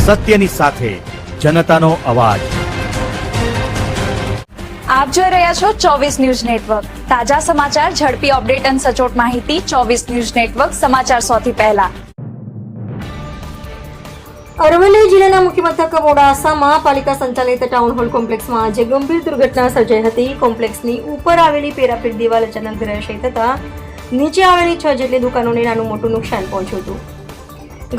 સત્યની સાથે જનતાનો અવાજ। આપ જોઈ રહ્યા છો 24 ન્યૂઝ નેટવર્ક। તાજા સમાચાર, ઝડપી અપડેટ અને સચોટ માહિતી 24 ન્યૂઝ નેટવર્ક સમાચાર સૌથી પહેલા। અરવલ્લી જિલ્લાના મુખ્ય મથક મોડાસામાં પાલિકા સંચાલિત ટાઉન હોલ કોમ્પ્લેક્સમાં આજે ગંભીર દુર્ઘટના સર્જાઈ હતી। કોમ્પ્લેક્સની ઉપર આવેલી પેરાપીટ દિવાલ અચાનક ધરાશાયી થતા નીચે આવેલી 6 જેટલી દુકાનોને નાનું મોટું નુકસાન પહોંચ્યું હતું।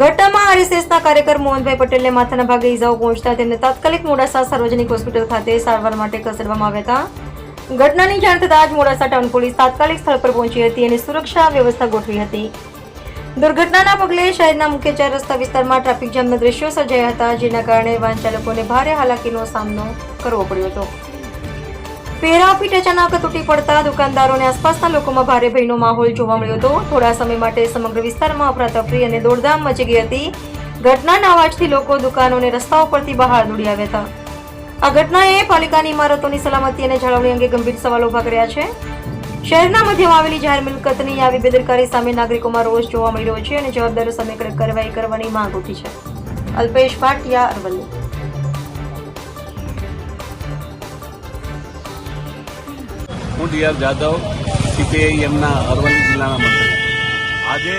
ઘટનામાં આરએસએસના કાર્યકર મોહનભાઈ પટેલને માથાના ભાગે ઈજાઓ પહોંચતા તેમને તાત્કાલિક મોડાસા સાર્વજનિક હોસ્પિટલ ખાતે સારવાર માટે ખસેડવામાં આવ્યા હતા। ઘટનાની જાણ થતાં જ મોડાસા ટાઉન પોલીસ તાત્કાલિક સ્થળ પર પહોંચી હતી અને સુરક્ષા વ્યવસ્થા ગોઠવી હતી। દુર્ઘટનાના પગલે શહેરના મુખ્ય 4 રસ્તા વિસ્તારમાં ટ્રાફિક જામના દ્રશ્યો સર્જાયા હતા, જેના કારણે વાહન ચાલકોને ભારે હાલાકીનો સામનો કરવો પડ્યો હતો। પેરાપીટ અચાનક તૂટી પડતા દુકાનદારો અને આસપાસના લોકોમાં ભારે ભયનો માહોલ જોવા મળ્યો હતો। થોડા સમય માટે સમગ્ર વિસ્તારમાં અફરાતફરી અને દોડધામ મચી ગઈ હતી। ઘટનાના અવાજથી લોકો દુકાનો અને રસ્તાઓ પરથી બહાર દોડી આવ્યા હતા। આ ઘટનાએ પાલિકાની ઇમારતોની સલામતી અને જાળવણી અંગે ગંભીર સવાલો ઉભા કર્યા છે। શહેરના મધ્યમાં આવેલી જાહેર મિલકતની આવી બેદરકારી સામે નાગરિકોમાં રોષ જોવા મળી રહ્યો છે અને જવાબદારો સામે કડક કાર્યવાહી કરવાની માંગ ઉઠી છે। અલ્પેશ ભાટિયા, અરવલ્લી। હું ડીઆર જાદવ, સીપીઆઈએમના અરવલ્લી જિલ્લાના મંત્રી। આજે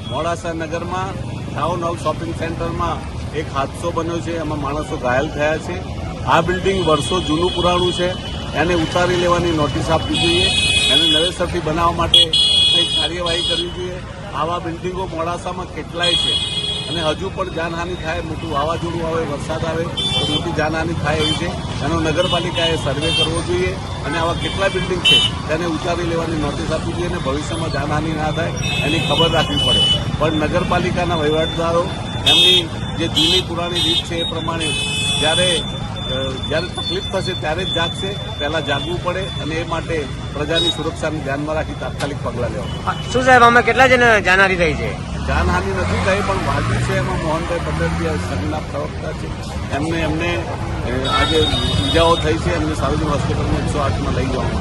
મોડાસા નગરમાં ટાઉન હોલ શોપિંગ સેન્ટરમાં એક હાદસો બન્યો છે, એમાં માણસો ઘાયલ થયા છે। આ બિલ્ડિંગ વર્ષો જૂનું પુરાણું છે, એને ઉતારી લેવાની નોટિસ આપવી જોઈએ, એને નવેસરથી બનાવવા માટે કંઈક કાર્યવાહી કરવી જોઈએ। આવા બિલ્ડિંગો મોડાસામાં કેટલાય છે અને હજુ પણ જાનહાનિ થાય, મોટું વાવાઝોડું આવે, વરસાદ આવે તો મોટી જાનહાનિ થાય એવી છે। એનો નગરપાલિકાએ સર્વે કરવો જોઈએ અને આવા કેટલા બિલ્ડિંગ છે તેને ઉતારી લેવાની નોટિસ આપવી જોઈએ અને ભવિષ્યમાં જાનહાનિ ના થાય એની ખબર રાખવી પડે। પણ નગરપાલિકાના વહીવટદારો એમની જે જૂની પુરાણી રીત છે એ પ્રમાણે જ્યારે તકલીફ થશે ત્યારે જ જાગશે, પહેલા જાગવું પડે અને એ માટે પ્રજાની સુરક્ષાને ધ્યાનમાં રાખી તાત્કાલિક પગલાં લેવા। શું સાહેબ, આમાં કેટલા જણ જાનહાનિ થઈ છે? જાનહાનિ નથી થઈ, પણ વાગ્યું છે એમાં મોહનભાઈ પટેલ જે સંઘના પ્રવક્તા છે એમને આજે ઈજાઓ થઈ છે, એમને સાર્વજનિક હોસ્પિટલમાં 108માં લઈ જવામાં